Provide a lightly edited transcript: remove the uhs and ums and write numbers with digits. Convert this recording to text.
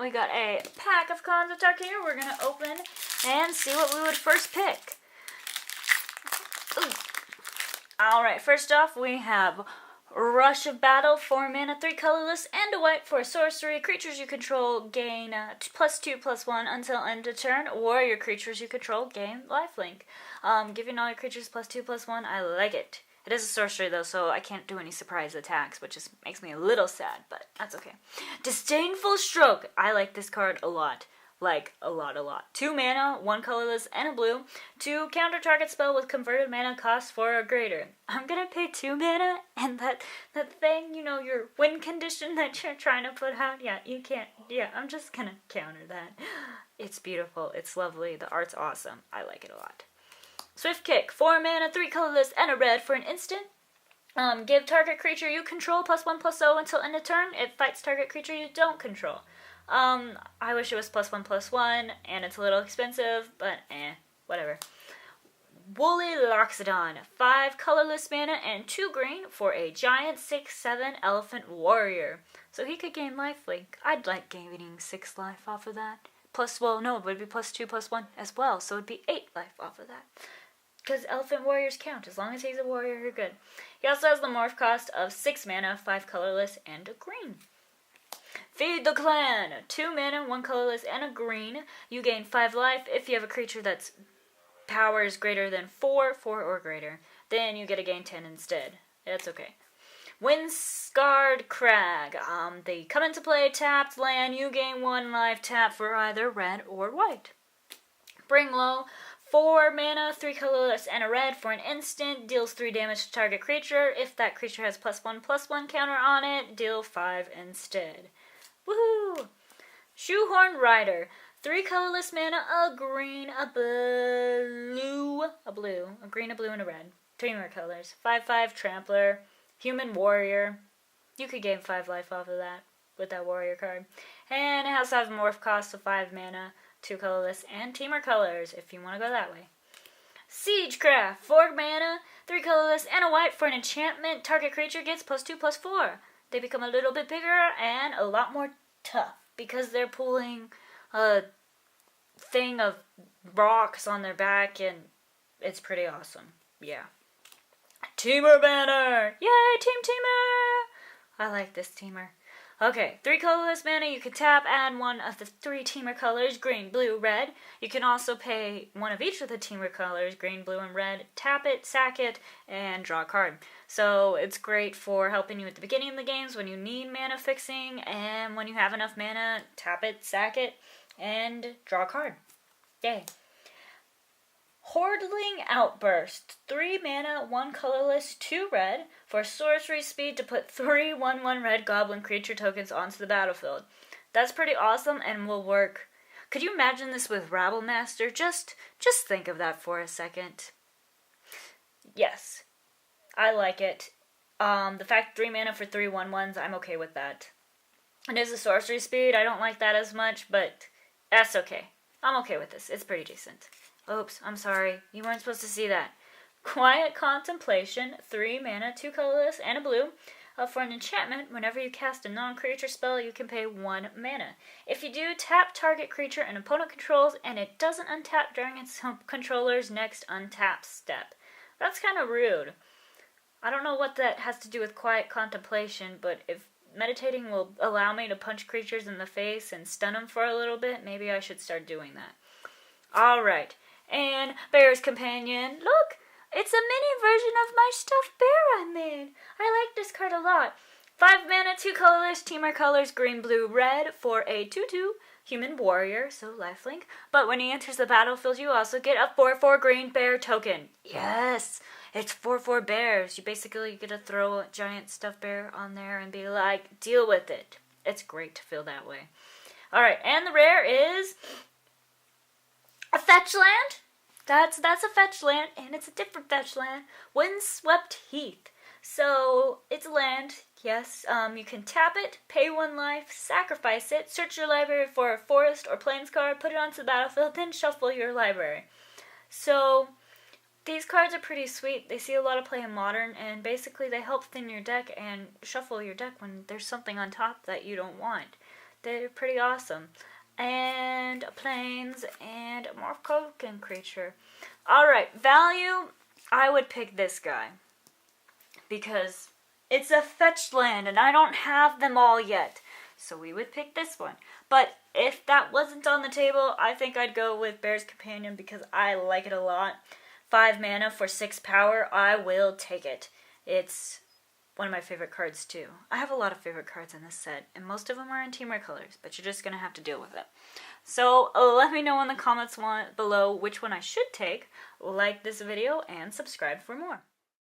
we got a pack of cons of Tark here. We're going to open and see what we would first pick. Ooh. Alright, first off we have Rush of Battle, 4 mana, 3 colorless, and a white for sorcery. Creatures you control gain +2/+1 until end of turn. Warrior creatures you control gain lifelink. Giving all your creatures +2/+1, I like it. It is a sorcery though, so I can't do any surprise attacks, which just makes me a little sad, but that's okay. Disdainful Stroke. I like this card a lot. Like, a lot. 2 mana, 1 colorless, and a blue. To counter target spell with converted mana cost 4 or greater. I'm gonna pay 2 mana, and that thing, you know, your win condition that you're trying to put out, yeah, you can't, yeah, I'm just gonna counter that. It's beautiful, it's lovely, the art's awesome, I like it a lot. Swift Kick, 4 mana, 3 colorless, and a red for an instant. Give target creature you control +1/+0 until end of turn. It fights target creature you don't control. I wish it was +1/+1, and it's a little expensive, but whatever. Woolly Loxodon, 5 colorless mana and 2 green for a giant 6/7 elephant warrior. So he could gain lifelink. I'd like gaining 6 life off of that. Well, it would be +2/+1 as well, so it'd be 8 life off of that. Because elephant warriors count. As long as he's a warrior, you're good. He also has the morph cost of 6 mana, 5 colorless, and a green. Feed the Clan, 2 mana, 1 colorless, and a green. You gain 5 life if you have a creature that's power is greater than 4 or greater. Then you get to gain 10 instead. That's okay. Windscarred Crag. They come into play, tapped land. You gain 1 life, tap for either red or white. Bring Low, 4 mana, 3 colorless, and a red for an instant. Deals 3 damage to target creature. If that creature has +1/+1 counter on it, deal 5 instead. Woohoo! Shoehorn Rider. 3 colorless mana, a green, a blue, a green, a blue, and a red. 3 more colors. 5/5 Trampler. Human Warrior. You could gain 5 life off of that with that warrior card. And it also has a morph cost of 5 mana, 2 colorless, and teamer colors if you want to go that way. Siegecraft, 4 mana, 3 colorless, and a white for an enchantment. Target creature gets +2/+4. They become a little bit bigger and a lot more tough because they're pulling a thing of rocks on their back, and it's pretty awesome. Yeah. Teamer Banner! Yay, Team Teamer! I like this teamer. Okay, 3 colorless mana, you can tap, add 1 of the 3 teamer colors, green, blue, red. You can also pay 1 of each of the teamer colors, green, blue, and red, tap it, sack it, and draw a card. So it's great for helping you at the beginning of the games when you need mana fixing, and when you have enough mana, tap it, sack it, and draw a card. Yay. Hordeling Outburst, 3 mana, 1 colorless, 2 red, for sorcery speed to put 3 1/1 red goblin creature tokens onto the battlefield. That's pretty awesome and will work. Could you imagine this with Rabblemaster? Just think of that for a second. Yes, I like it. The fact 3 mana for 3 1/1s, I'm okay with that. It is a sorcery speed, I don't like that as much, but that's okay. I'm okay with this, it's pretty decent. Oops, I'm sorry. You weren't supposed to see that. Quiet Contemplation, 3 mana, 2 colorless, and a blue. For an enchantment, whenever you cast a non-creature spell, you can pay 1 mana. If you do, tap target creature an opponent controls, and it doesn't untap during its controller's next untap step. That's kind of rude. I don't know what that has to do with Quiet Contemplation, but if meditating will allow me to punch creatures in the face and stun them for a little bit, maybe I should start doing that. Alright. And Bear's Companion. Look, it's a mini version of my stuffed bear I made. I like this card a lot. 5 mana, 2 colorless, teamer colors, green, blue, red, for a 2/2 human warrior, so lifelink. But when he enters the battlefield, you also get a 4/4 green bear token. Yes, it's 4/4 bears. You basically get to throw a giant stuffed bear on there and be like, deal with it. It's great to feel that way. Alright, and the rare is a fetch land. That's a fetch land, and it's a different fetch land. Windswept Heath. So it's a land, yes. You can tap it, pay 1 life, sacrifice it, search your library for a forest or plains card, put it onto the battlefield, then shuffle your library. So these cards are pretty sweet. They see a lot of play in Modern, and basically they help thin your deck and shuffle your deck when there's something on top that you don't want. They're pretty awesome. And a plains and a morph token creature. Alright, value, I would pick this guy. Because it's a fetched land and I don't have them all yet. So we would pick this one. But if that wasn't on the table, I think I'd go with Bear's Companion because I like it a lot. 5 mana for 6 power, I will take it. It's one of my favorite cards too. I have a lot of favorite cards in this set, and most of them are in Teamer colors, but you're just going to have to deal with it. So let me know in the comments below which one I should take. Like this video and subscribe for more.